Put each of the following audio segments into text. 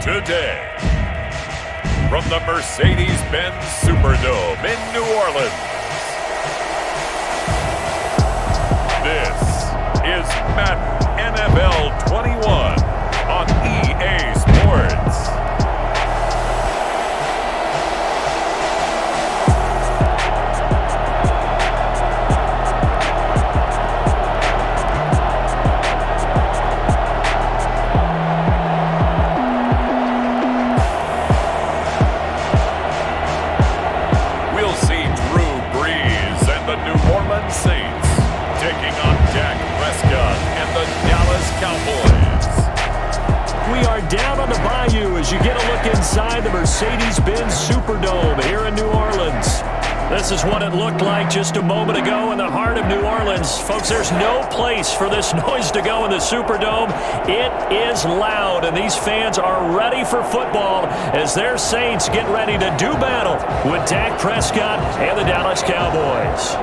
Today, from the Mercedes-Benz Superdome in New Orleans, this is Madden NFL 21 on EA Sports. Saints taking on Dak Prescott and the Dallas Cowboys. We are down on the bayou as you get a look inside the Mercedes-Benz Superdome here in New Orleans. This is what it looked like just a moment ago in the heart of New Orleans. Folks, there's no place for this noise to go in the Superdome. It is loud, and these fans are ready for football as their Saints get ready to do battle with Dak Prescott and the Dallas Cowboys.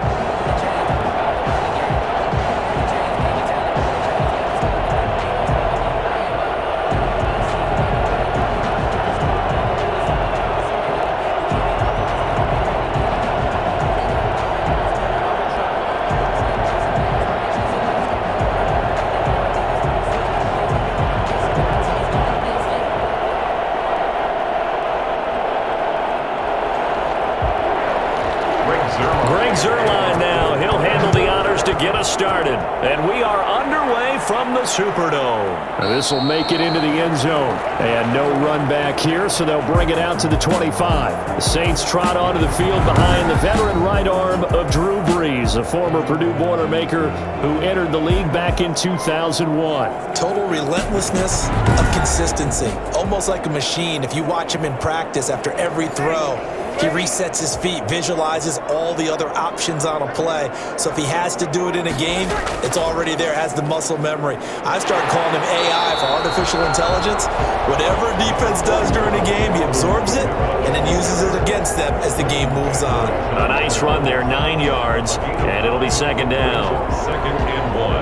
Started, and we are underway from the Superdome. This will make it into the end zone, and no run back here, so they'll bring it out to the 25. The Saints trot onto the field behind the veteran right arm of Drew Brees, a former Purdue Boilermaker who entered the league back in 2001. Total relentlessness of consistency, almost like a machine. If you watch him in practice after every throw, he resets his feet, visualizes all the other options on a play. So if he has to do it in a game, it's already there, has the muscle memory. I started calling him AI for artificial intelligence. Whatever a defense does during a game, he absorbs it and then uses it against them as the game moves on. A nice run there, 9 yards, and it'll be second down. Second and 1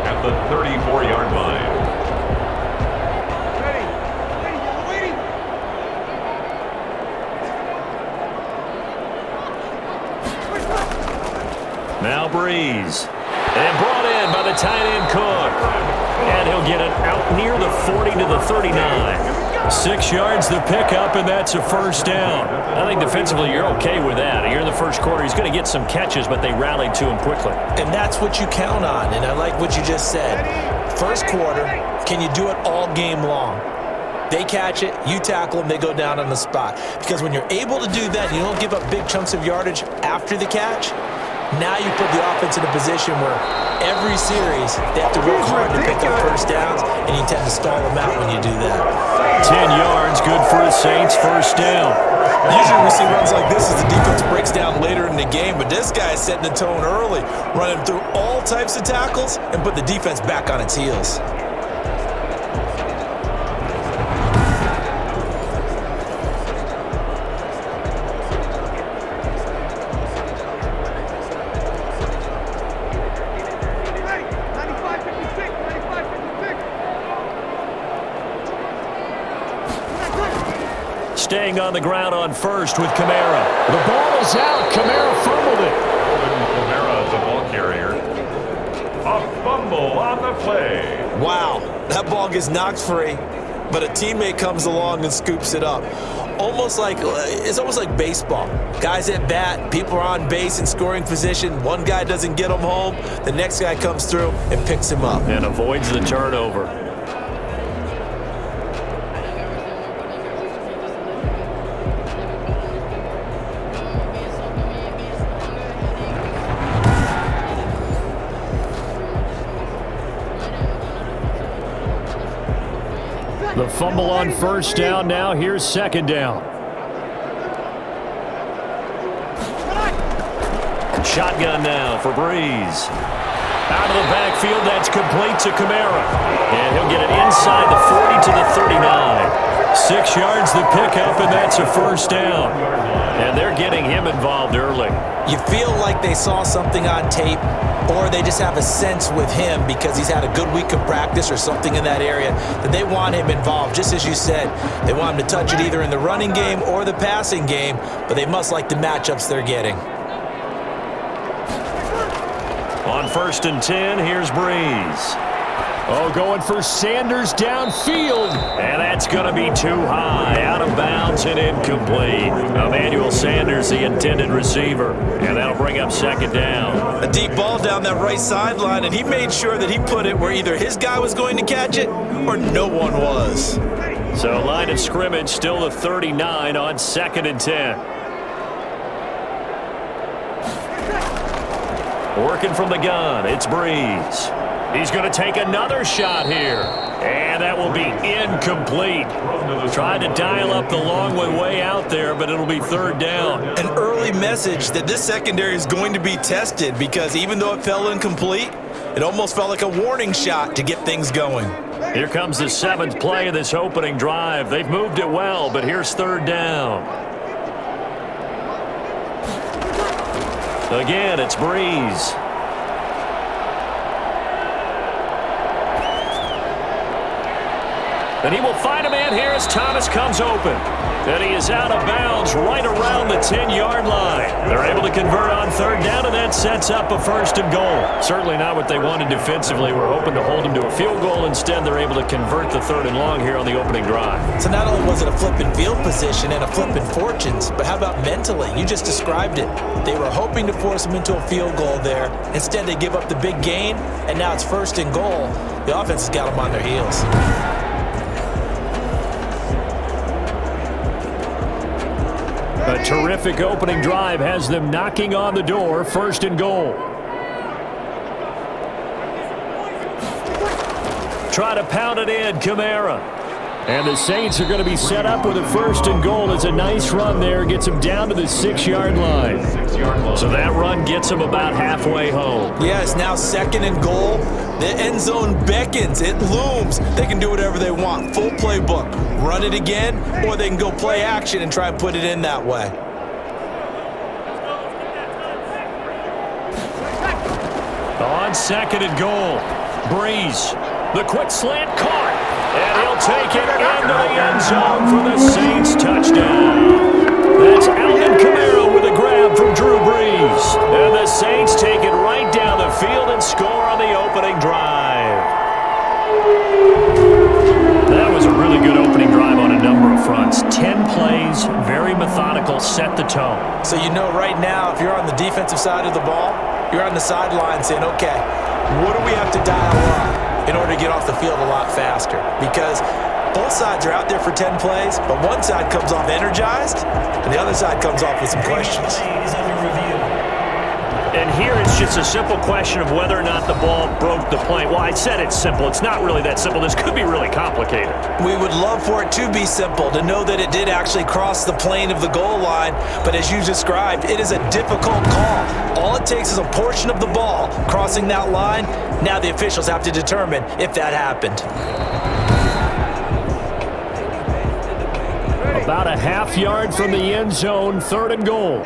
at the 34-yard line. Now Brees, and brought in by the tight end Cook, and he'll get it out near the 40 to the 39. 6 yards the pickup, and that's a first down. I think defensively you're okay with that. Here in the first quarter, he's going to get some catches, but they rallied to him quickly. And that's what you count on, and I like what you just said. First quarter, can you do it all game long? They catch it, you tackle them, they go down on the spot. Because when you're able to do that, you don't give up big chunks of yardage after the catch. Now you put the offense in a position where every series they have to work hard to pick up first downs, and you tend to stall them out when you do that. 10 yards, good for the Saints, first down. Usually we see runs like this as the defense breaks down later in the game, but this guy is setting the tone early, running through all types of tackles and put the defense back on its heels. Staying on the ground on first with Kamara. The ball is out. Kamara fumbled it. Kamara, the ball carrier. A fumble on the play. Wow, that ball gets knocked free, but a teammate comes along and scoops it up. It's almost like baseball. Guys at bat, people are on base in scoring position. One guy doesn't get him home. The next guy comes through and picks him up. And avoids the turnover. The fumble on first down. Now here's second down. Shotgun now for Brees. Out of the backfield, that's complete to Kamara. And he'll get it inside the 40 to the 39. 6 yards the pickup, and that's a first down. And they're getting him involved early. You feel like they saw something on tape, or they just have a sense with him because he's had a good week of practice or something in that area that they want him involved. Just as you said, they want him to touch it either in the running game or the passing game, but they must like the matchups they're getting. On 1st and 10, here's Breeze. Oh, going for Sanders downfield. And that's going to be too high. Out of bounds and incomplete. Emmanuel Sanders, the intended receiver. And that'll bring up 2nd down. A deep ball down that right sideline, and he made sure that he put it where either his guy was going to catch it or no one was. So line of scrimmage still the 39 on 2nd and 10. Working from the gun, it's Breeze. He's going to take another shot here. And that will be incomplete. Tried to dial up the long way out there, but it'll be 3rd down. An early message that this secondary is going to be tested because even though it fell incomplete, it almost felt like a warning shot to get things going. Here comes the 7th play of this opening drive. They've moved it well, but here's 3rd down. Again, it's Breeze. And he will find a man here as Thomas comes open. And he is out of bounds right around the 10-yard line. They're able to convert on 3rd down, and that sets up a 1st and goal. Certainly not what they wanted defensively. We're hoping to hold them to a field goal. Instead, they're able to convert the 3rd and long here on the opening drive. So not only was it a flipping field position and a flipping fortunes, but how about mentally? You just described it. They were hoping to force them into a field goal there. Instead, they give up the big gain, and now it's 1st and goal. The offense has got them on their heels. A terrific opening drive has them knocking on the door, 1st and goal. Try to pound it in, Kamara. And the Saints are going to be set up with a 1st and goal. It's a nice run there. Gets them down to the 6-yard line. So that run gets them about halfway home. Yes, now 2nd and goal. The end zone beckons. It looms. They can do whatever they want. Full playbook. Run it again, or they can go play action and try and put it in that way. On 2nd and goal, Breeze. The quick slant caught. And he'll take it into the end zone for the Saints touchdown. That's Alvin Kamara with a grab from Drew Brees. And the Saints take it right down the field and score on the opening drive. That was a really good opening drive on a number of fronts. 10 plays, very methodical, set the tone. So you know right now, if you're on the defensive side of the ball, you're on the sideline saying, okay, what do we have to dial up in order to get off the field a lot faster? Because both sides are out there for 10 plays, but one side comes off energized, and the other side comes off with some questions. And here it's just a simple question of whether or not the ball broke the plane. Well, I said it's simple. It's not really that simple. This could be really complicated. We would love for it to be simple, to know that it did actually cross the plane of the goal line, but as you described, it is a difficult call. All it takes is a portion of the ball crossing that line. Now the officials have to determine if that happened. About a half yard from the end zone, 3rd and goal.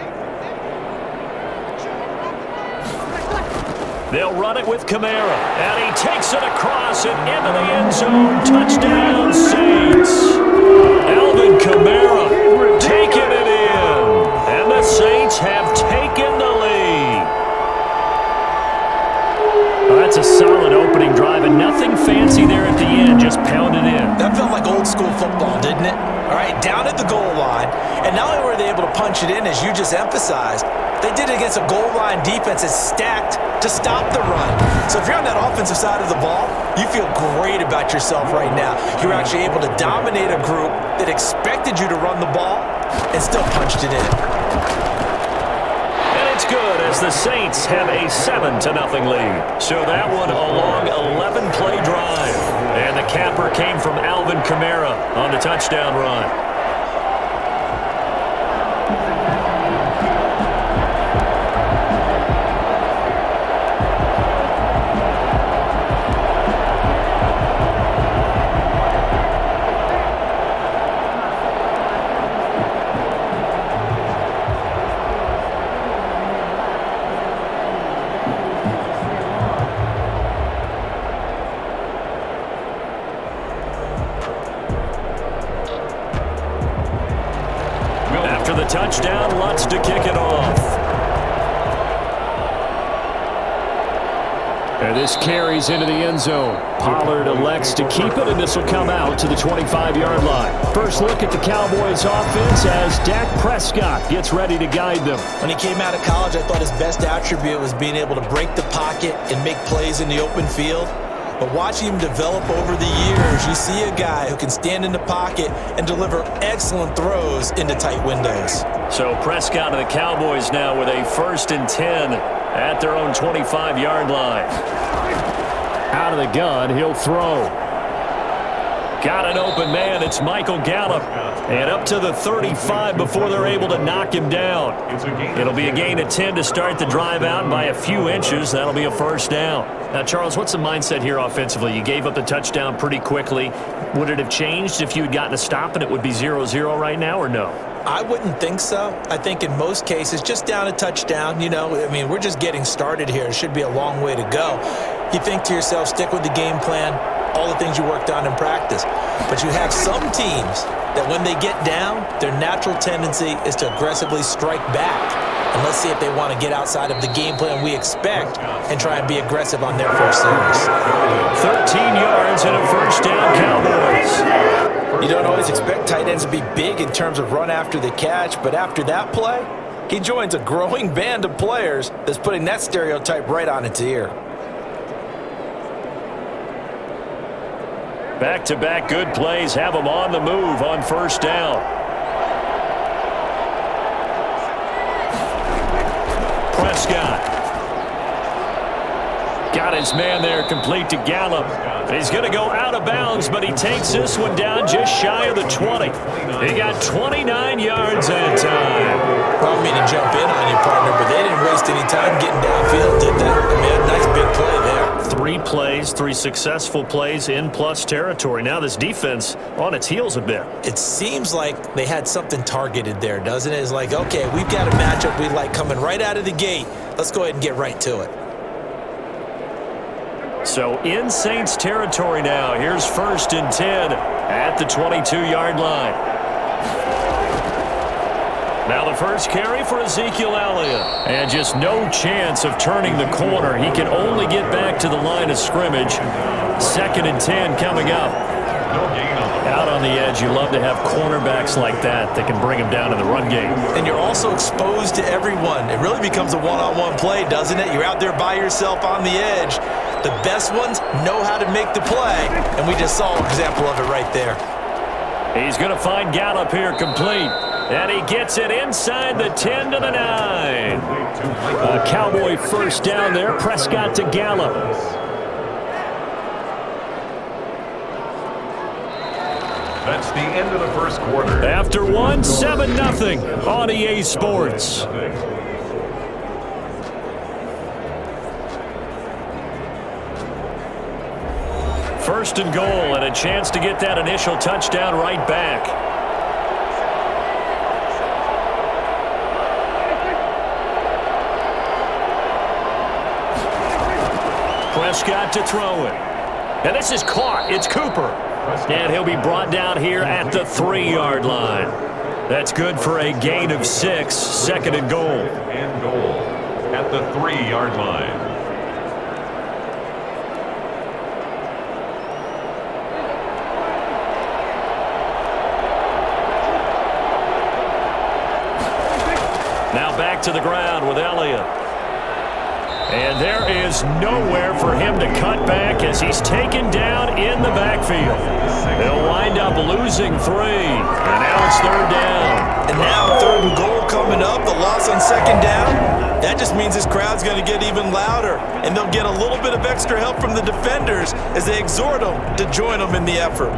They'll run it with Kamara, and he takes it across and into the end zone. Touchdown, Saints. Alvin Kamara taking it in, and the Saints have taken the lead. Well, that's a solid opening drive, and nothing fancy there at the end, just pounded in. That felt like old school football, didn't it? All right, down at the goal line, and not only were they able to punch it in, as you just emphasized, they did it against a goal line defense that's stacked to stop the run. So if you're on that offensive side of the ball, you feel great about yourself right now. You're actually able to dominate a group that expected you to run the ball and still punched it in. And it's good as the Saints have a 7-0 lead. So that one a long 11-play drive. And the capper came from Alvin Kamara on the touchdown run. After the touchdown, Lutz to kick it off. And this carries into the end zone. Pollard elects to keep it, and this will come out to the 25-yard line. First look at the Cowboys offense as Dak Prescott gets ready to guide them. When he came out of college, I thought his best attribute was being able to break the pocket and make plays in the open field. But watching him develop over the years, you see a guy who can stand in the pocket and deliver excellent throws into tight windows. So Prescott and the Cowboys now with a 1st and 10 at their own 25-yard line. Out of the gun, he'll throw. Got an open man. It's Michael Gallup. And up to the 35 before they're able to knock him down. It'll be a gain of 10 to start the drive out, and by a few inches, that'll be a 1st down. Now, Charles, what's the mindset here offensively? You gave up the touchdown pretty quickly. Would it have changed if you had gotten a stop and it would be 0-0 right now, or no? I wouldn't think so. I think in most cases, just down a touchdown, we're just getting started here. It should be a long way to go. You think to yourself, stick with the game plan, all the things you worked on in practice. But you have some teams that when they get down, their natural tendency is to aggressively strike back. And let's see if they want to get outside of the game plan we expect and try and be aggressive on their first series. 13 yards and a 1st down, Cowboys. You don't always expect tight ends to be big in terms of run after the catch, but after that play, he joins a growing band of players that's putting that stereotype right on its ear. Back-to-back good plays have them on the move on 1st down. Prescott. Got his man there, complete to Gallup. He's going to go out of bounds, but he takes this one down just shy of the 20. He got 29 yards that time. I don't mean to jump in on you, partner, but they didn't waste any time getting downfield, did they? I mean, a nice big play there. 3 plays, 3 successful plays in plus territory. Now this defense on its heels a bit. It seems like they had something targeted there, doesn't it? It's like, okay, we've got a matchup we like coming right out of the gate. Let's go ahead and get right to it. So in Saints territory now. Here's 1st and 10 at the 22-yard line. Now the first carry for Ezekiel Elliott. And just no chance of turning the corner. He can only get back to the line of scrimmage. 2nd and 10 coming up. Out on the edge, you love to have cornerbacks like that can bring him down in the run game. And you're also exposed to everyone. It really becomes a one-on-one play, doesn't it? You're out there by yourself on the edge. The best ones know how to make the play, and we just saw an example of it right there. He's going to find Gallup here complete. And he gets it inside the 10 to the 9. A Cowboy 1st down there. Prescott to Gallup. That's the end of the 1st quarter. After 7-0 on EA Sports. First and goal, and a chance to get that initial touchdown right back. Prescott to throw it. And this is caught. It's Cooper. And he'll be brought down here at the 3-yard line. That's good for a gain of 6. 2nd and goal. And goal at the 3-yard line. Now back to the ground with Elliott. And there is nowhere for him to cut back as he's taken down in the backfield. They'll wind up losing 3. And now it's 3rd down. And now 3rd and goal coming up. The loss on 2nd down. That just means this crowd's going to get even louder. And they'll get a little bit of extra help from the defenders as they exhort them to join them in the effort.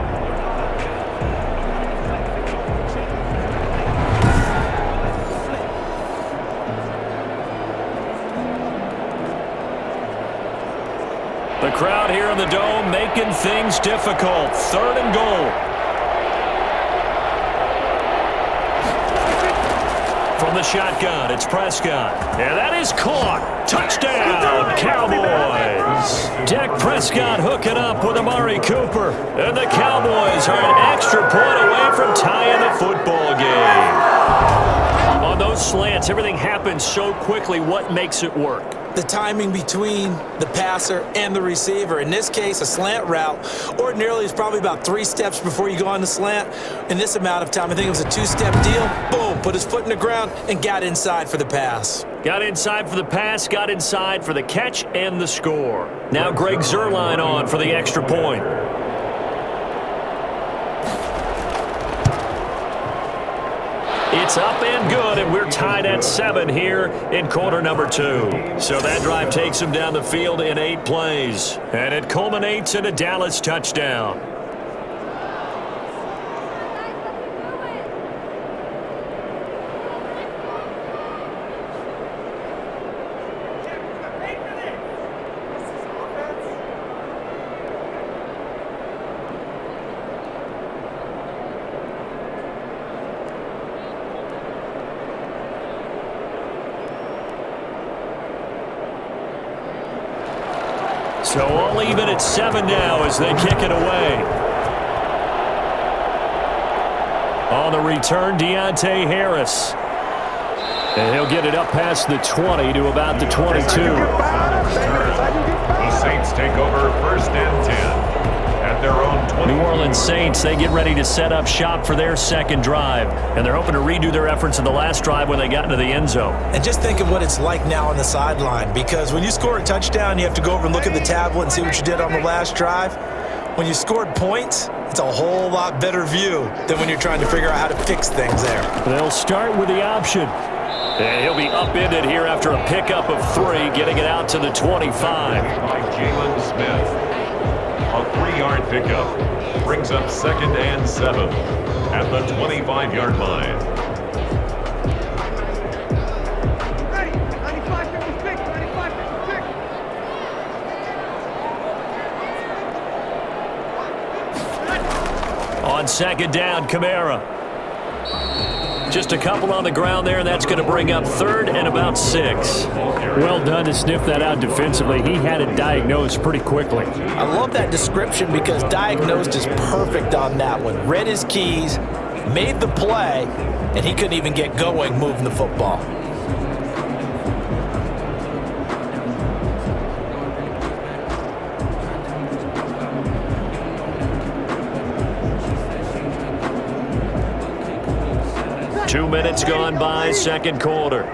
The crowd here in the Dome making things difficult. 3rd and goal. From the shotgun, it's Prescott. And that is caught. Touchdown, Cowboys. Dak Prescott hooking up with Amari Cooper. And the Cowboys are an extra point away from tying the football game. those slants, everything happens so quickly. What makes it work? The timing between the passer and the receiver. In this case, a slant route ordinarily is probably about 3 steps before you go on the slant. In this amount of time, I think it was a 2-step deal. Boom, put his foot in the ground and got inside for the pass. Got inside for the pass, got inside for the catch and the score. Now Greg Zuerlein on for the extra point. It's up and good, and we're tied at 7 here in quarter number 2. So that drive takes him down the field in 8 plays, and it culminates in a Dallas touchdown. So all even at 7 now as they kick it away. On the return, Deontay Harris. And he'll get it up past the 20 to about the 22. The Saints take over 1st and 10 at their own 20. New Orleans Saints, they get ready to set up shop for their second drive. And they're hoping to redo their efforts in the last drive when they got into the end zone. And just think of what it's like now on the sideline, because when you score a touchdown, you have to go over and look at the tablet and see what you did on the last drive. When you scored points, it's a whole lot better view than when you're trying to figure out how to fix things there. They'll start with the option. And he'll be upended here after a pickup of 3, getting it out to the 25. By Jalen Smith. A 3-yard pickup brings up 2nd and 7 at the 25-yard line. On 2nd down, Kamara. Just a couple on the ground there, and that's going to bring up 3rd and about 6. Well done to sniff that out defensively. He had it diagnosed pretty quickly. I love that description because diagnosed is perfect on that one. Read his keys, made the play, and he couldn't even get going moving the football. Two minutes gone by, second quarter.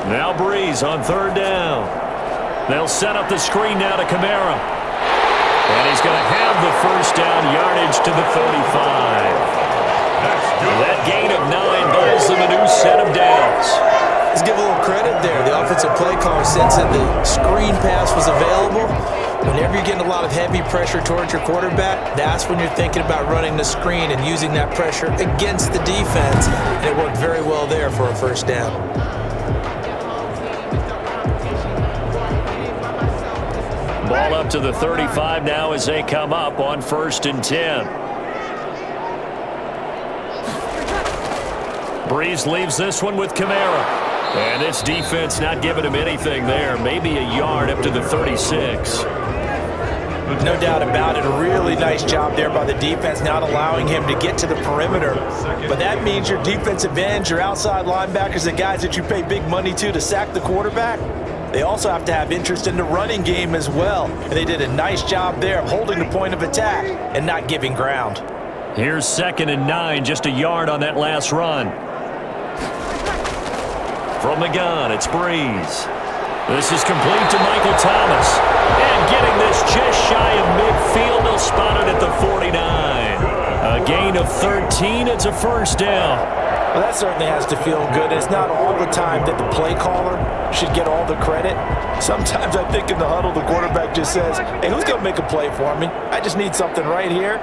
Now Breeze on 3rd down. They'll set up the screen now to Kamara. And he's going to have the 1st down, yardage to the 35. That gain of 9 buys them a new set of downs. Let's give a little credit there. The offensive play caller sense that the screen pass was available. Whenever you're getting a lot of heavy pressure towards your quarterback, that's when you're thinking about running the screen and using that pressure against the defense. And it worked very well there for a 1st down. Ball up to the 35 now as they come up on 1st and 10. Breeze leaves this one with Kamara. And this defense not giving him anything there. Maybe a yard up to the 36. No doubt about it. A really nice job there by the defense, not allowing him to get to the perimeter. But that means your defensive ends, your outside linebackers, the guys that you pay big money to sack the quarterback, they also have to have interest in the running game as well. And they did a nice job there of holding the point of attack and not giving ground. Here's 2nd and 9, just a yard on that last run. From the gun, it's Breeze. This is complete to Michael Thomas. And getting this just shy of midfield, they'll spot it at the 49. A gain of 13, it's a 1st down. Well, that certainly has to feel good. It's not all the time that the play caller should get all the credit. Sometimes I think in the huddle, the quarterback just says, hey, who's going to make a play for me? I just need something right here.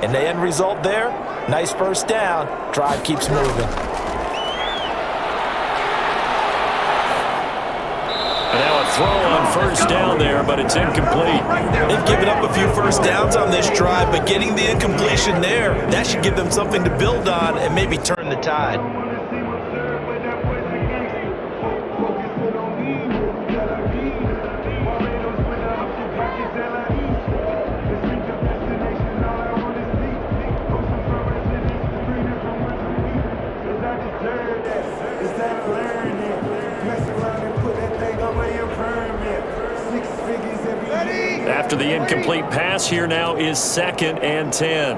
And the end result there, nice 1st down. Drive keeps moving. Now a throw on 1st down there, but it's incomplete. They've given up a few 1st downs on this drive, but getting the incompletion there, that should give them something to build on and maybe turn the tide. After the incomplete pass, here now is 2nd and 10.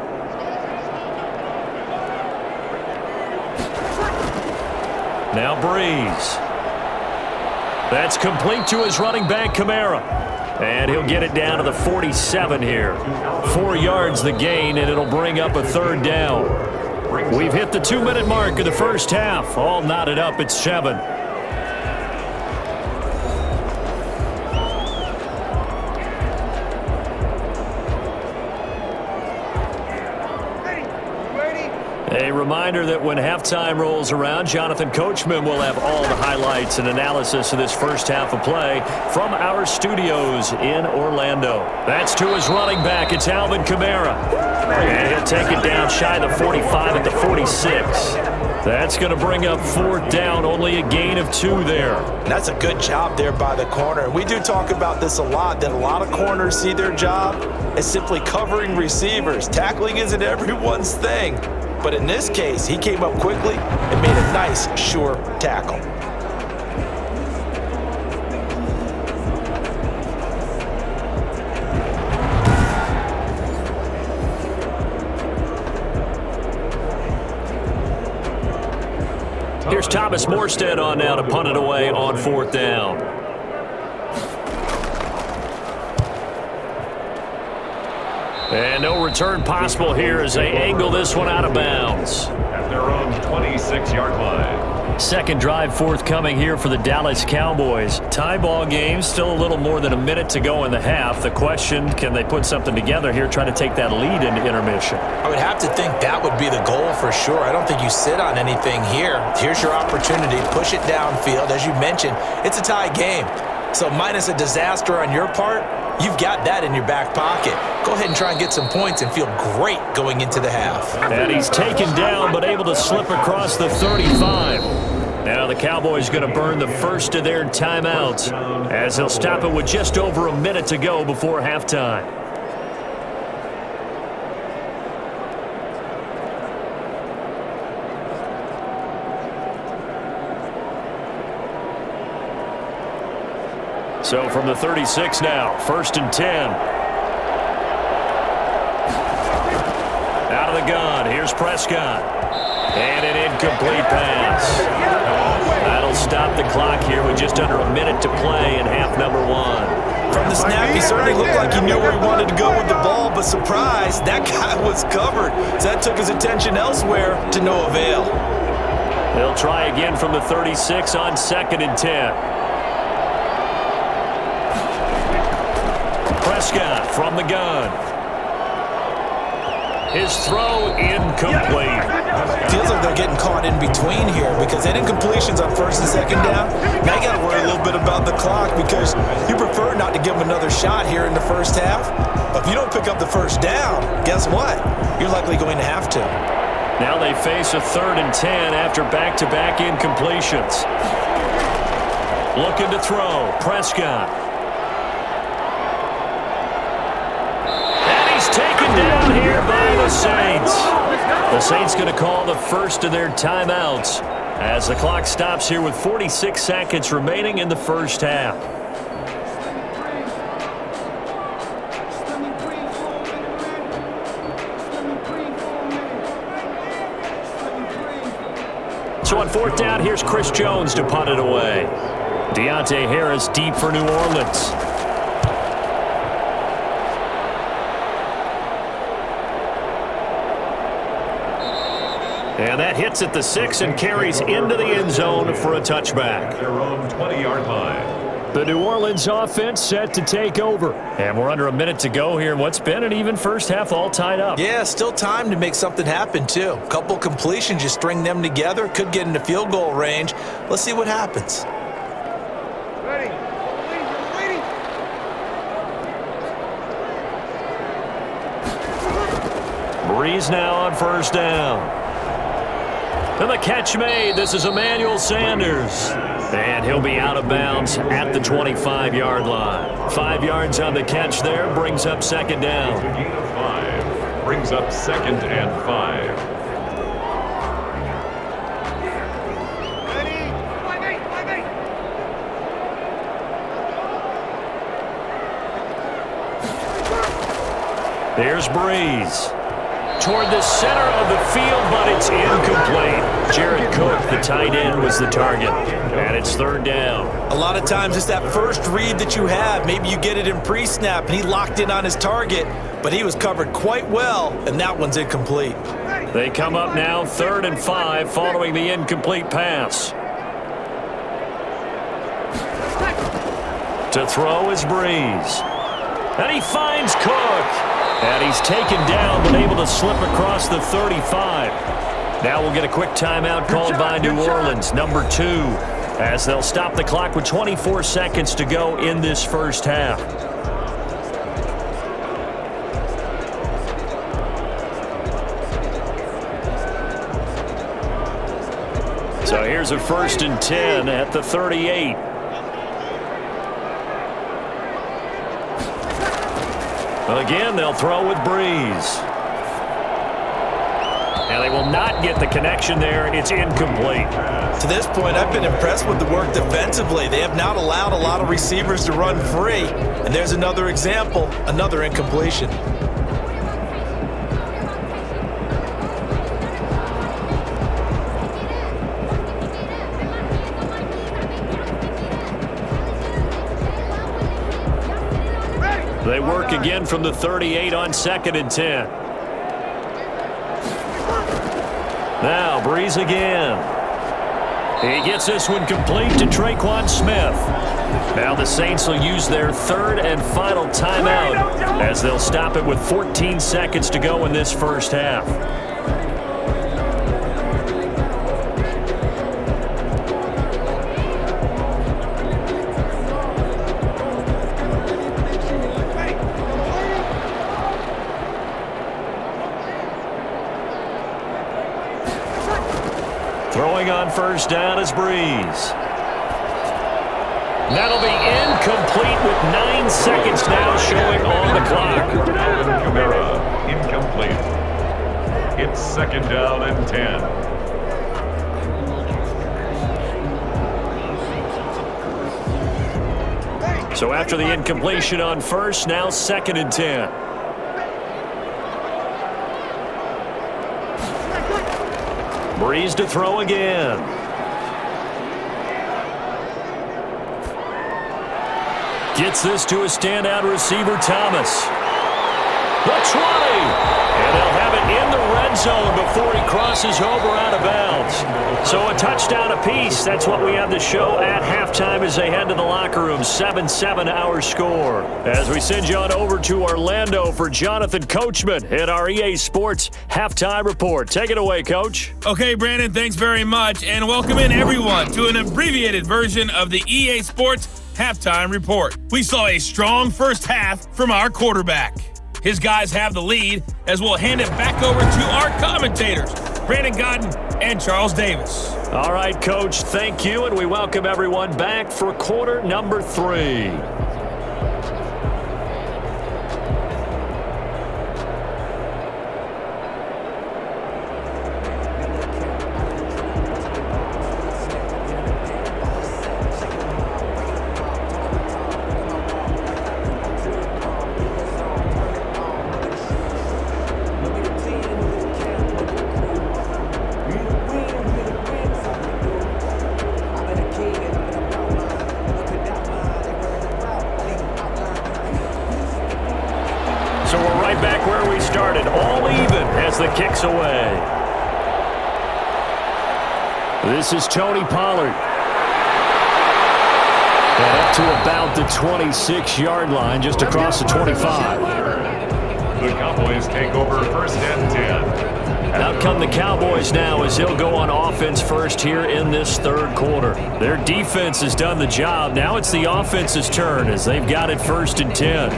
Now Breeze. That's complete to his running back, Kamara. And he'll get it down to the 47 here. 4 yards the gain, and it'll bring up a 3rd down. We've hit the 2-minute mark of the first half. All knotted up at 7. A reminder that when halftime rolls around, Jonathan Coachman will have all the highlights and analysis of this first half of play from our studios in Orlando. That's to his running back. It's Alvin Kamara. And he'll take it down shy of the 45 at the 46. That's going to bring up 4th down, only a gain of 2 there. That's a good job there by the corner. We do talk about this a lot, that a lot of corners see their job as simply covering receivers. Tackling isn't everyone's thing. But in this case, he came up quickly and made a nice, sure tackle. Here's Thomas Morstead on now to punt it away on 4th down. And no return possible here as they angle this one out of bounds. At their own 26-yard line. Second drive forthcoming here for the Dallas Cowboys. Tie ball game, still a little more than a minute to go in the half. The question, can they put something together here, trying to take that lead into intermission? I would have to think that would be the goal for sure. I don't think you sit on anything here. Here's your opportunity. Push it downfield. As you mentioned, it's a tie game. So minus a disaster on your part, you've got that in your back pocket. Go ahead and try and get some points and feel great going into the half. And he's taken down but able to slip across the 35. Now the Cowboys going to burn the first of their timeouts as he'll stop it with just over a minute to go before halftime. So from the 36 now, 1st and 10. Out of the gun, here's Prescott. And an incomplete pass. That'll stop the clock here with just under a minute to play in half number 1. From the snap, he certainly looked like he knew where he wanted to go with the ball, but surprise, that guy was covered. So that took his attention elsewhere to no avail. They'll try again from the 36 on 2nd and 10. Prescott from the gun. His throw incomplete. Feels like they're getting caught in between here because they didn't completions on 1st and 2nd down. Now you got to worry a little bit about the clock because you prefer not to give them another shot here in the first half. But if you don't pick up the 1st down, guess what? You're likely going to have to. Now they face a 3rd and 10 after back-to-back incompletions. Looking to throw, Prescott. Taken down here by the Saints. The Saints going to call the first of their timeouts as the clock stops here with 46 seconds remaining in the first half. So on 4th down, here's Chris Jones to punt it away. Deontay Harris deep for New Orleans. And that hits at the 6 and carries into the end zone for a touchback. Their own 20-yard line. The New Orleans offense set to take over. And we're under a minute to go here in what's been an even first half, all tied up. Yeah, still time to make something happen, too. A couple completions, you string them together, could get into field goal range. Let's see what happens. Breeze now on 1st down. And the catch made. This is Emmanuel Sanders. And he'll be out of bounds at the 25-yard line. 5 yards on the catch there. Brings up 2nd down. A gain of 5. Brings up 2nd and 5. Here's Breeze. Toward the center of the field, but it's incomplete. Jared Cook, the tight end, was the target. And it's third down. A lot of times it's that first read that you have. Maybe you get it in pre-snap, and he locked in on his target, but he was covered quite well, and that one's incomplete. They come up now 3rd and 5 following the incomplete pass. To throw is Breeze. And he finds Cook. And he's taken down but able to slip across the 35. Now we'll get a quick timeout called by New Orleans, number 2, as they'll stop the clock with 24 seconds to go in this first half. So here's a 1st and 10 at the 38. Again, they'll throw with Breeze. And they will not get the connection there. It's incomplete. To this point, I've been impressed with the work defensively. They have not allowed a lot of receivers to run free. And there's another example, another incompletion. They work again from the 38 on 2nd and 10. Now Breeze again. He gets this one complete to Traquan Smith. Now the Saints will use their 3rd and final timeout as they'll stop it with 14 seconds to go in this first half. Throwing on 1st down is Breeze. That'll be incomplete with 9 seconds now showing on the clock. Alvin Kamara, incomplete. It's 2nd down and 10. So after the incompletion on 1st, now 2nd and 10. Breeze to throw again. Gets this to a standout receiver, Thomas. The 20. And they'll have it in the red zone before he crosses over out of bounds. So a touchdown apiece. That's what we have to show at halftime as they head to the locker room. 7-7 our score. As we send you on over to Orlando for Jonathan Coachman in our EA Sports Halftime Report. Take it away, Coach. Okay, Brandon, thanks very much. And welcome in, everyone, to an abbreviated version of the EA Sports Halftime Report. We saw a strong first half from our quarterback. His guys have the lead as we'll hand it back over to our commentators, Brandon Godden and Charles Davis. All right, Coach, thank you, and we welcome everyone back for quarter number 3. Kicks away. This is Tony Pollard. And up to about the 26-yard line, just across the 25. The Cowboys take over 1st and 10. Out come the Cowboys now as they'll go on offense first here in this 3rd quarter. Their defense has done the job. Now it's the offense's turn as they've got it 1st and 10.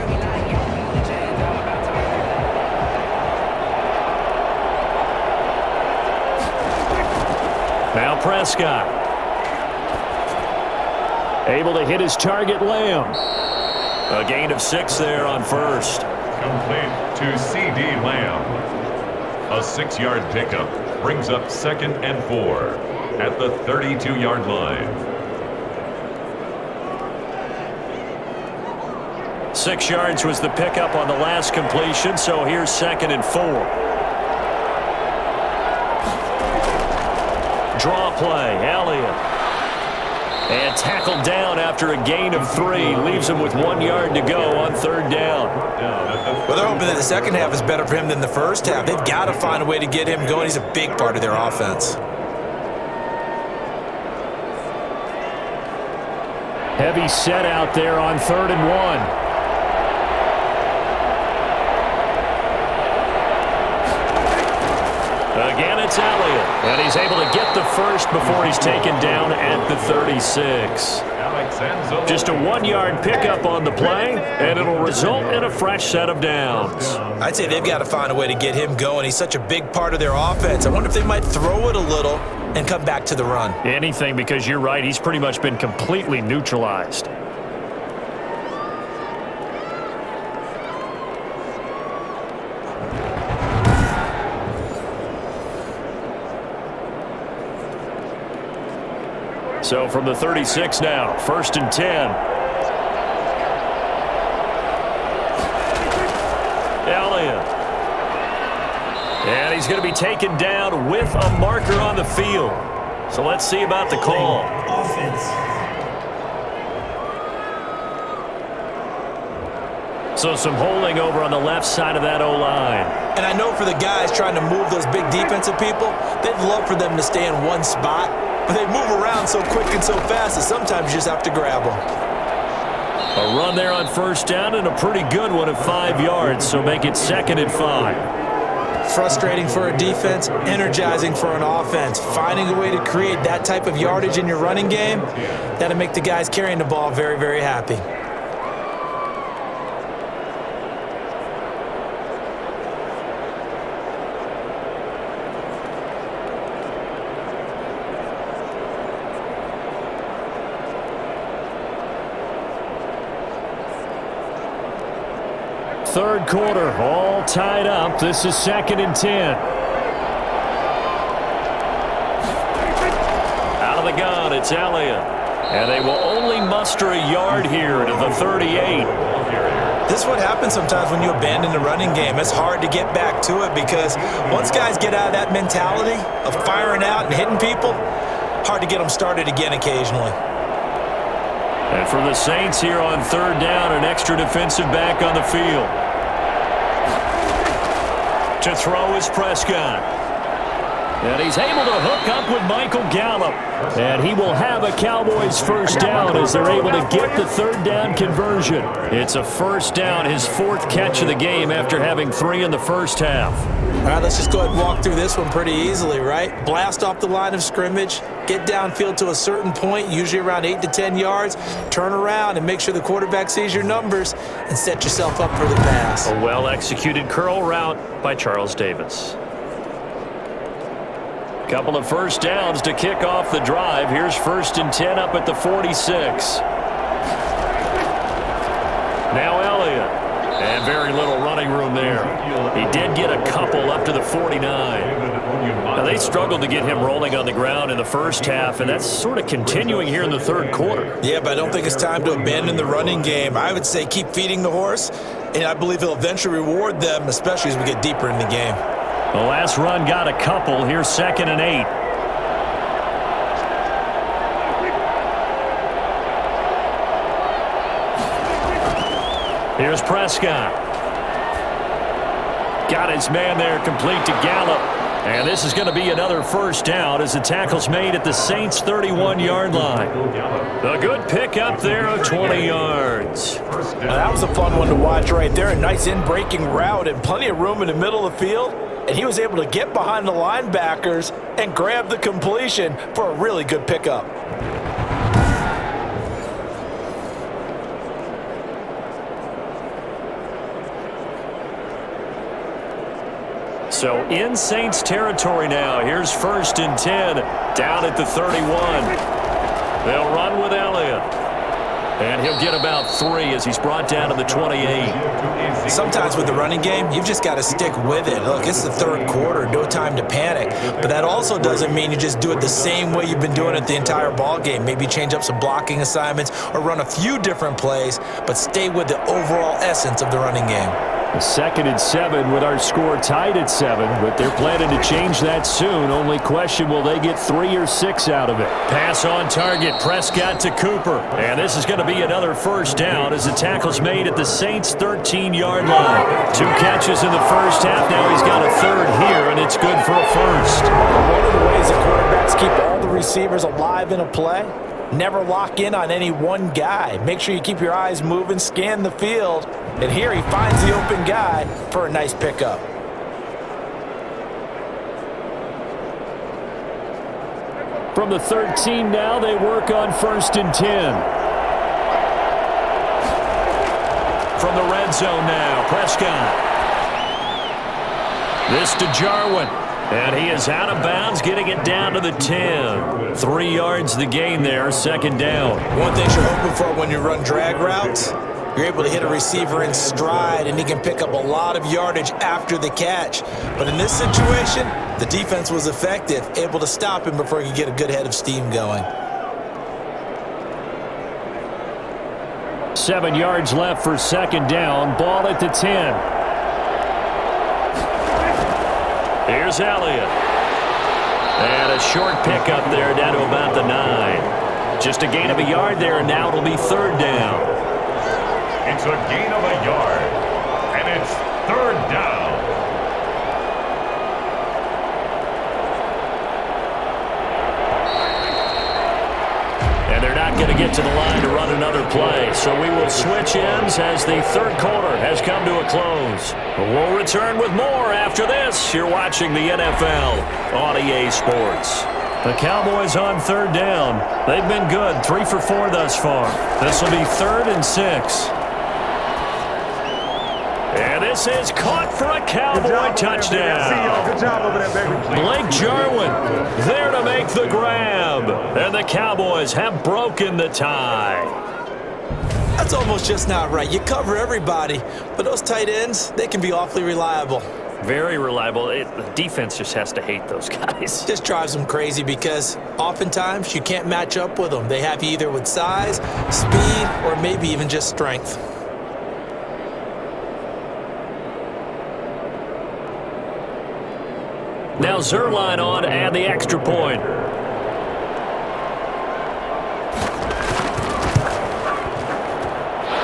Now Prescott. Able to hit his target, Lamb. A gain of 6 there on 1st. Complete to C.D. Lamb. A 6-yard pickup brings up 2nd and 4 at the 32-yard line. 6 yards was the pickup on the last completion, so here's 2nd and 4. Draw play, Elliott. And tackled down after a gain of 3. Leaves him with 1 yard to go on 3rd down. Well, they're hoping that the second half is better for him than the first half. They've got to find a way to get him going. He's a big part of their offense. Heavy set out there on 3rd and 1. Again, it's Elliott, and he's able to get the first before he's taken down at the 36. Just a 1-yard pickup on the play, and it'll result in a fresh set of downs. I'd say they've got to find a way to get him going. He's such a big part of their offense. I wonder if they might throw it a little and come back to the run. Anything, because you're right, he's pretty much been completely neutralized. So from the 36 now, 1st and 10. Elliott. And he's going to be taken down with a marker on the field. So let's see about the call. Offense. So some holding over on the left side of that O-line. And I know for the guys trying to move those big defensive people, they'd love for them to stay in one spot. But they move around so quick and so fast that sometimes you just have to grab them. A run there on 1st down and a pretty good one at 5 yards, so make it 2nd and 5. Frustrating for a defense, energizing for an offense. Finding a way to create that type of yardage in your running game, that'll make the guys carrying the ball very, very happy. Third quarter, all tied up. This is 2nd and 10. Out of the gun, it's Elliott. And they will only muster a yard here to the 38. This is what happens sometimes when you abandon the running game. It's hard to get back to it because once guys get out of that mentality of firing out and hitting people, hard to get them started again occasionally. And for the Saints here on 3rd down, an extra defensive back on the field. To throw is Prescott. And he's able to hook up with Michael Gallup. And he will have a Cowboys 1st down as they're able to get the 3rd down conversion. It's a 1st down, his 4th catch of the game after having 3 in the first half. All right, let's just go ahead and walk through this one pretty easily, right? Blast off the line of scrimmage, get downfield to a certain point, usually around 8 to 10 yards, turn around and make sure the quarterback sees your numbers and set yourself up for the pass. A well-executed curl route by Charles Davis. Couple of 1st downs to kick off the drive. Here's 1st and 10 up at the 46. Now Elliott. And very little running room there. He did get a couple up to the 49. Now they struggled to get him rolling on the ground in the first half, and that's sort of continuing here in the 3rd quarter. Yeah, but I don't think it's time to abandon the running game. I would say keep feeding the horse, and I believe he'll eventually reward them, especially as we get deeper in the game. The last run got a couple. Here's 2nd and 8. Here's Prescott. Got his man there, complete to Gallup. And this is going to be another 1st down as the tackle's made at the Saints' 31-yard line. A good pickup there of 20 yards. Now, that was a fun one to watch right there. A nice in-breaking route and plenty of room in the middle of the field. And he was able to get behind the linebackers and grab the completion for a really good pickup. So in Saints territory now. Here's 1st and 10 down at the 31. They'll run with Elliott. And he'll get about 3 as he's brought down to the 28. Sometimes with the running game, you've just got to stick with it. Look, it's the third quarter, no time to panic. But that also doesn't mean you just do it the same way you've been doing it the entire ball game. Maybe change up some blocking assignments or run a few different plays, but stay with the overall essence of the running game. 2nd and 7 with our score tied at 7, but they're planning to change that soon. Only question, will they get 3 or 6 out of it? Pass on target, Prescott to Cooper. And this is going to be another first down as the tackle's made at the Saints' 13-yard line. 2 catches in the first half. Now he's got a third here, and it's good for a first. One of the ways the quarterbacks keep all the receivers alive in a play, never lock in on any one guy. Make sure you keep your eyes moving, scan the field. And here he finds the open guy for a nice pickup. From the 13 now, they work on 1st and 10. From the red zone now, Prescott. This to Jarwin. And he is out of bounds, getting it down to the 10. 3 yards the gain there, 2nd down. One thing you're hoping for when you run drag routes, you're able to hit a receiver in stride, and he can pick up a lot of yardage after the catch. But in this situation, the defense was effective, able to stop him before he could get a good head of steam going. 7 yards left for 2nd down. Ball at the 10. Here's Elliott. And a short pickup there down to about the 9. Just a gain of a yard there, and now it'll be 3rd down. It's a gain of a yard, and it's 3rd down. And they're not going to get to the line to run another play, so we will switch ends as the 3rd quarter has come to a close. We'll return with more after this. You're watching the NFL on EA Sports. The Cowboys on 3rd down. They've been good, 3 for 4 thus far. This will be 3rd and 6. And this is caught for a Cowboy touchdown. Good job over there, baby. Blake Jarwin there to make the grab. And the Cowboys have broken the tie. That's almost just not right. You cover everybody, but those tight ends, they can be awfully reliable. Very reliable. The defense just has to hate those guys. Just drives them crazy because oftentimes you can't match up with them. They have you either with size, speed, or maybe even just strength. Now Zerline on to add the extra point.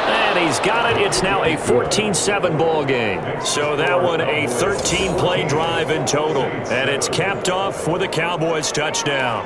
And he's got it. It's now a 14-7 ball game. So that one a 13-play drive in total. And it's capped off with a Cowboys touchdown.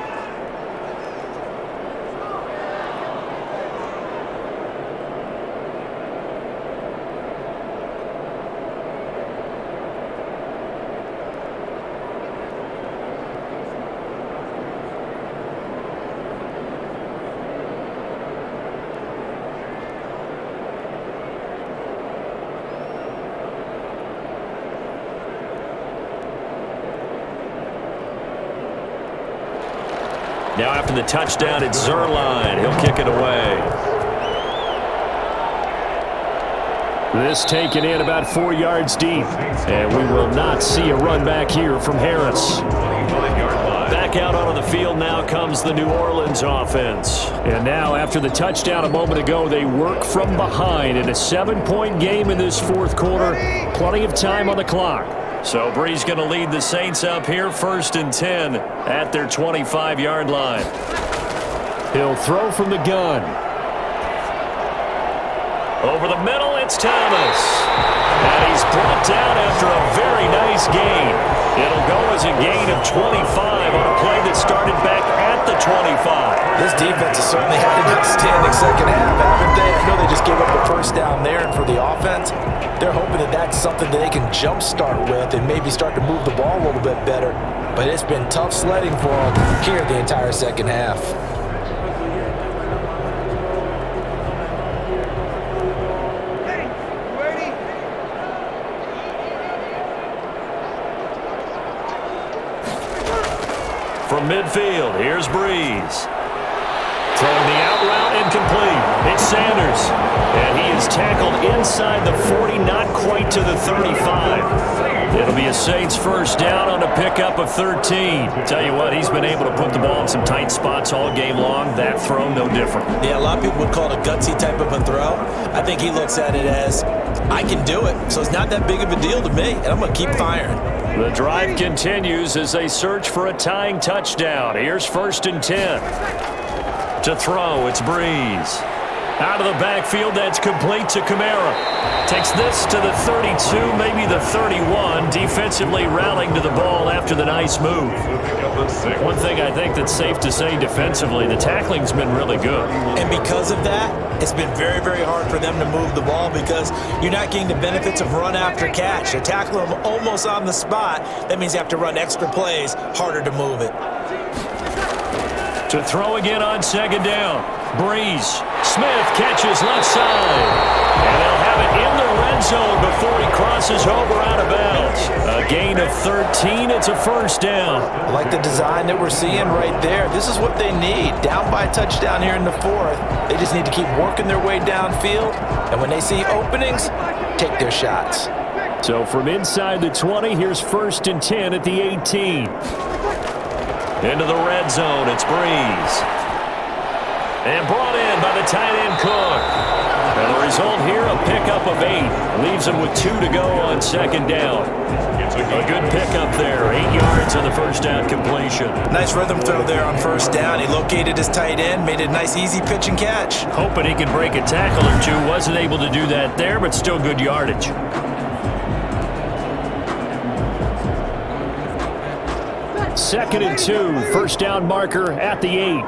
Now after the touchdown, it's Zerline. He'll kick it away. This taken in about 4 yards deep. And we will not see a run back here from Harris. Back out onto the field now comes the New Orleans offense. And now after the touchdown a moment ago, they work from behind in a 7-point game in this 4th quarter. Plenty of time on the clock. So Bree's going to lead the Saints up here 1st and 10 at their 25-yard line. He'll throw from the gun. Over the middle, it's Thomas. And he's brought down after a very nice gain. It'll go as a gain of 25 on a play that started back at the 25. This defense has certainly had an outstanding second half, haven't they? I know they just gave up the first down there, and for the offense, they're hoping that that's something that they can jumpstart with and maybe start to move the ball a little bit better. But it's been tough sledding for them here the entire second half. From midfield, here's Breeze. Throwing the out route incomplete. Sanders. And he is tackled inside the 40, not quite to the 35. It'll be a Saints first down on a pickup of 13. Tell you what, he's been able to put the ball in some tight spots all game long. That throw, no different. Yeah, a lot of people would call it a gutsy type of a throw. I think he looks at it as, I can do it, so it's not that big of a deal to me, and I'm going to keep firing. The drive continues as they search for a tying touchdown. Here's 1st and 10. To throw, it's Breeze. Out of the backfield, that's complete to Kamara. Takes this to the 32, maybe the 31. Defensively rallying to the ball after the nice move. One thing I think that's safe to say defensively, the tackling's been really good. And because of that, it's been very, very hard for them to move the ball because you're not getting the benefits of run after catch. You're tackling them almost on the spot. That means you have to run extra plays, harder to move it. To throw again on 2nd down. Breeze. Smith catches left side. And they'll have it in the red zone before he crosses over out of bounds. A gain of 13. It's a first down. I like the design that we're seeing right there. This is what they need. Down by a touchdown here in the 4th. They just need to keep working their way downfield. And when they see openings, take their shots. So from inside the 20, here's 1st and 10 at the 18. Into the red zone, it's Breeze. And brought in by the tight end Cook. And the result here, a pickup of 8. Leaves him with 2 to go on 2nd down. A good pickup there. 8 yards on the first down completion. Nice rhythm throw there on 1st down. He located his tight end, made a nice easy pitch and catch. Hoping he can break a tackle or two. Wasn't able to do that there, but still good yardage. 2nd and 2. First down marker at the 8.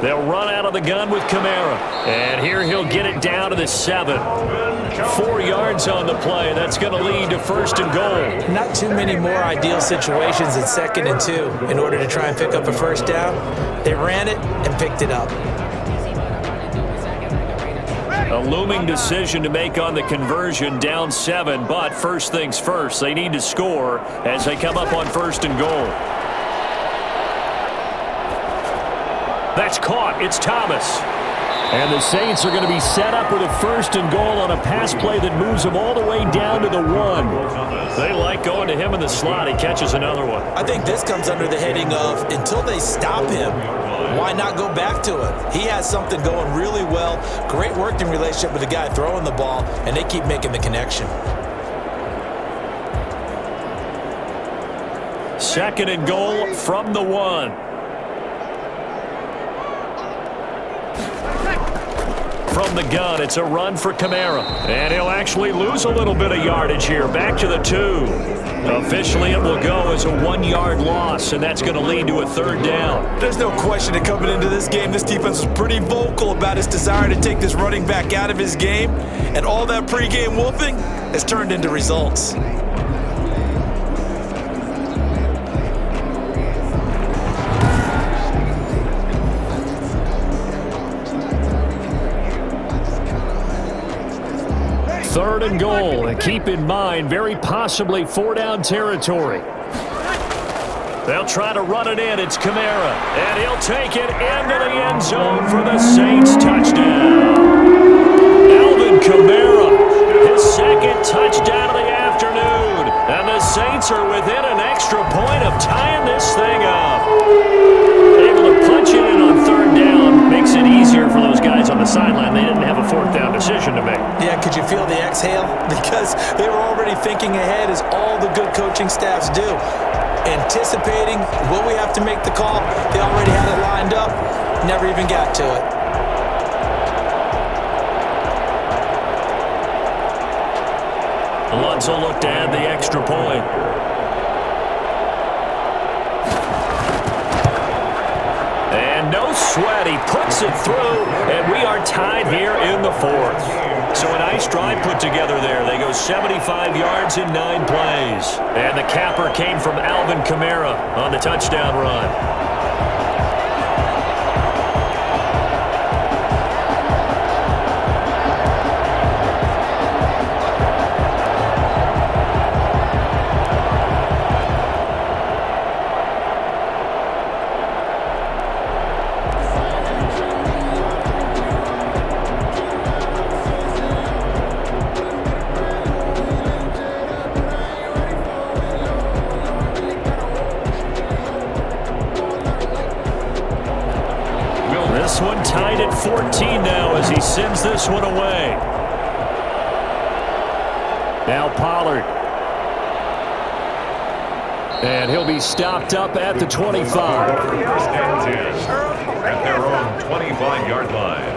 They'll run out of the gun with Kamara. And here he'll get it down to the 7. 4 yards on the play. That's going to lead to 1st and goal. Not too many more ideal situations in 2nd and 2 in order to try and pick up a first down. They ran it and picked it up. A looming decision to make on the conversion, down 7. But first things first, they need to score as they come up on 1st and goal. That's caught. It's Thomas. And the Saints are going to be set up with a 1st and goal on a pass play that moves them all the way down to the 1. They like going to him in the slot. He catches another one. I think this comes under the heading of until they stop him, why not go back to it? He has something going really well. Great working relationship with the guy throwing the ball, and they keep making the connection. 2nd and goal from the 1. From the gun, it's a run for Kamara. And he'll actually lose a little bit of yardage here. Back to the 2. Officially, it will go as a 1-yard loss, and that's going to lead to a 3rd down. There's no question that coming into this game, this defense was pretty vocal about its desire to take this running back out of his game. And all that pregame wolfing has turned into results. Third and goal. And keep in mind, very possibly 4-down territory. They'll try to run it in. It's Kamara. And he'll take it into the end zone for the Saints touchdown. Alvin Kamara, his 2nd touchdown of the afternoon. And the Saints are within an extra point of tying this thing up. Able to punch it in on 3rd down. Makes it easier for those guys on the sideline. They didn't have a 4th down decision to make. Yeah, could you feel the exhale? Because they were already thinking ahead, as all the good coaching staffs do. Anticipating, will we have to make the call? They already had it lined up. Never even got to it. Lutz will look to add the extra point. And no sweat, he puts it through, and we are tied here in the 4th. So a nice drive put together there. They go 75 yards in 9 plays. And the capper came from Alvin Kamara on the touchdown run. 14 now as he sends this one away. Now Pollard. And he'll be stopped up at the 25. First and 10 at their own 25-yard line.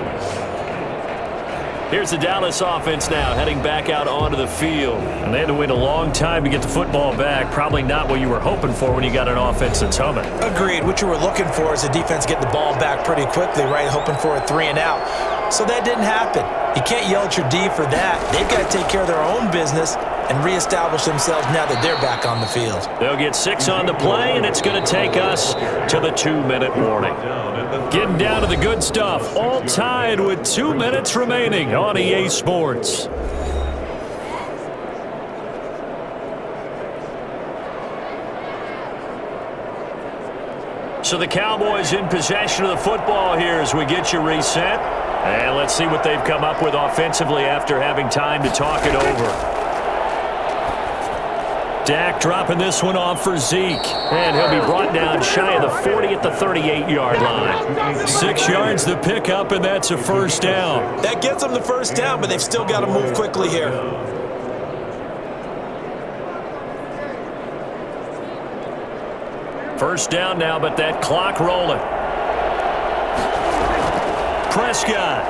Here's the Dallas offense now heading back out onto the field. And they had to wait a long time to get the football back. Probably not what you were hoping for when you got an offense that's humming. Agreed. What you were looking for is the defense getting the ball back pretty quickly, right? Hoping for a 3 and out. So that didn't happen. You can't yell at your D for that. They've got to take care of their own business and reestablish themselves now that they're back on the field. They'll get 6 on the play, and it's going to take us to the 2-minute warning. Getting down to the good stuff. All tied with 2 minutes remaining on EA Sports. So the Cowboys in possession of the football here as we get you reset. And let's see what they've come up with offensively after having time to talk it over. Dak dropping this one off for Zeke. And he'll be brought down shy of the 40 at the 38-yard line. 6 yards to pick up, and that's a first down. That gets them the first down, but they've still got to move quickly here. First down now, but that clock rolling. Prescott.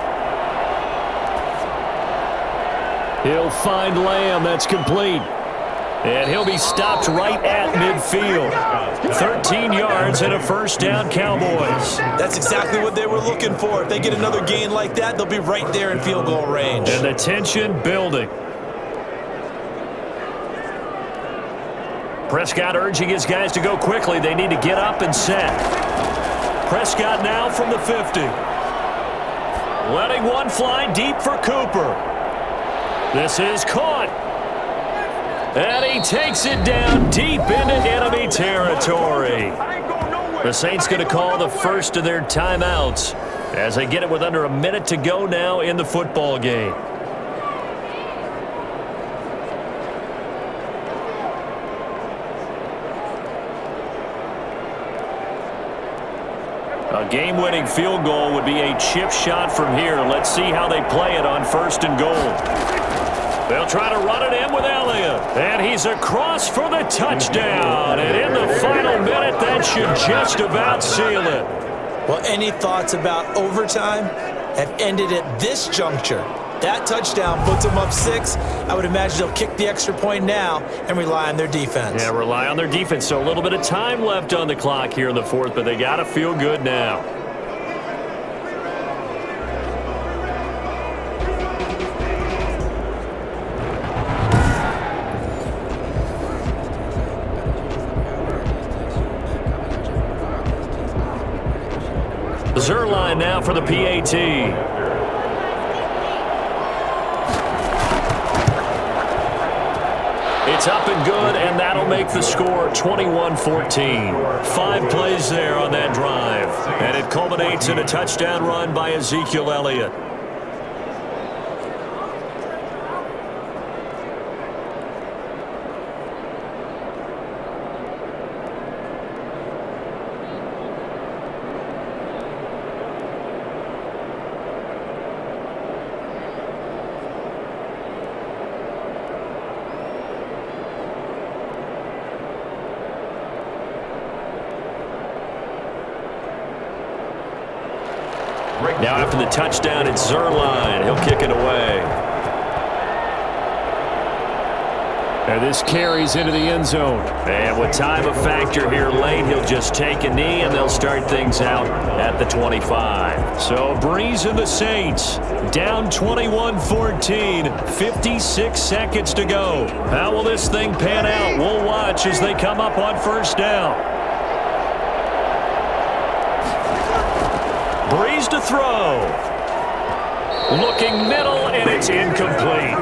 He'll find Lamb. That's complete. And he'll be stopped right at midfield. 13 yards and a first down, Cowboys. That's exactly what they were looking for. If they get another gain like that, they'll be right there in field goal range. And the tension building. Prescott urging his guys to go quickly. They need to get up and set. Prescott now from the 50. Letting one fly deep for Cooper. This is caught. And he takes it down deep into enemy territory. The Saints going to call the first of their timeouts as they get it with under a minute to go now in the football game. A game-winning field goal would be a chip shot from here. Let's see how they play it on 1st and goal. They'll try to run it in with Elliott. And he's across for the touchdown. And in the final minute, that should just about seal it. Well, any thoughts about overtime have ended at this juncture. That touchdown puts them up 6. I would imagine they'll kick the extra point now and rely on their defense. Yeah, rely on their defense. So a little bit of time left on the clock here in the 4th, but they got to feel good now. Zerline now for the PAT. It's up and good, and that'll make the score 21-14. 5 plays there on that drive, and it culminates in a touchdown run by Ezekiel Elliott. Now after the touchdown, it's Zerline. He'll kick it away. And this carries into the end zone. And with time a factor here late, he'll just take a knee, and they'll start things out at the 25. So Breeze and the Saints down 21-14, 56 seconds to go. How will this thing pan out? We'll watch as they come up on 1st down. Breeze to throw. Looking middle, and it's incomplete.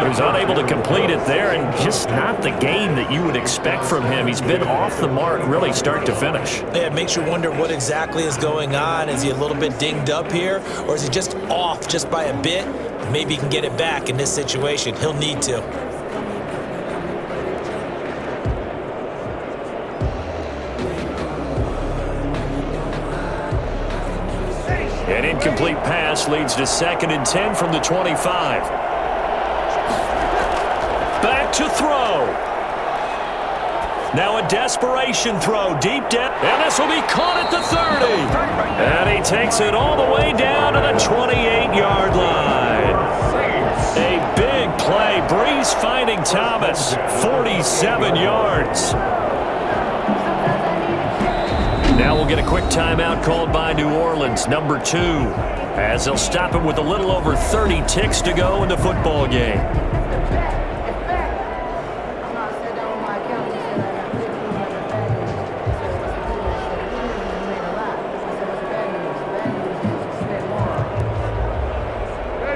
He was unable to complete it there, and just not the game that you would expect from him. He's been off the mark really start to finish. Yeah, it makes you wonder what exactly is going on. Is he a little bit dinged up here, or is he just off just by a bit? Maybe he can get it back in this situation. He'll need to. And incomplete pass leads to 2nd and 10 from the 25. Back to throw. Now a desperation throw deep down. And this will be caught at the 30. And he takes it all the way down to the 28-yard line. A big play. Breeze finding Thomas. 47 yards. Now we'll get a quick timeout called by New Orleans, number 2, as they'll stop him with a little over 30 ticks to go in the football game.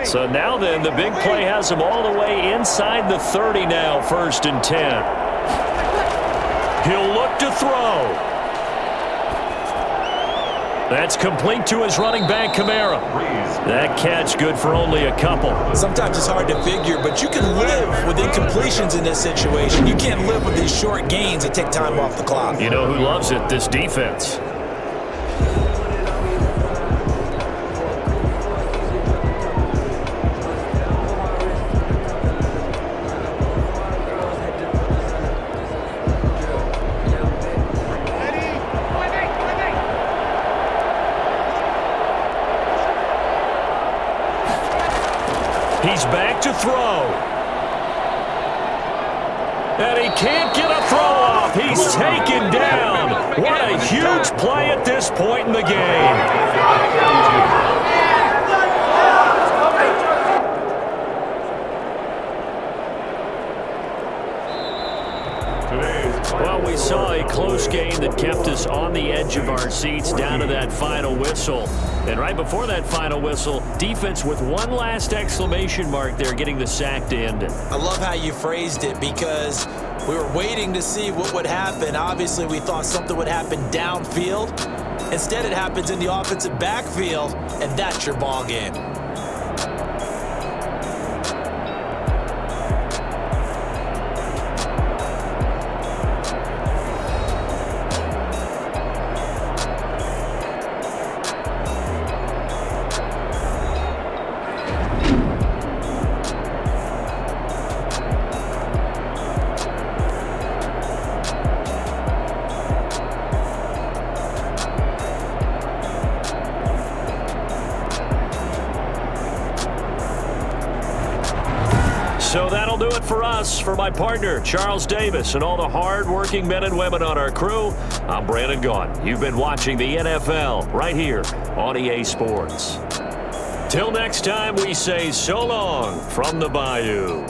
So now then, the big play has him all the way inside the 30 now, 1st and 10. He'll look to throw. That's complete to his running back, Kamara. That catch good for only a couple. Sometimes it's hard to figure, but you can live with incompletions in this situation. You can't live with these short gains that take time off the clock. You know who loves it? This defense. He's back to throw. And he can't get a throw off. He's taken down. What a huge play at this point in the game. Well, we saw a close game that kept us on the edge of our seats down to that final whistle. And right before that final whistle, defense with one last exclamation mark there, getting the sack to end it. I love how you phrased it because we were waiting to see what would happen. Obviously, we thought something would happen downfield. Instead, it happens in the offensive backfield, and that's your ball game. So that'll do it for us. For my partner, Charles Davis, and all the hard-working men and women on our crew, I'm Brandon Gaughan. You've been watching the NFL right here on EA Sports. Till next time, we say so long from the Bayou.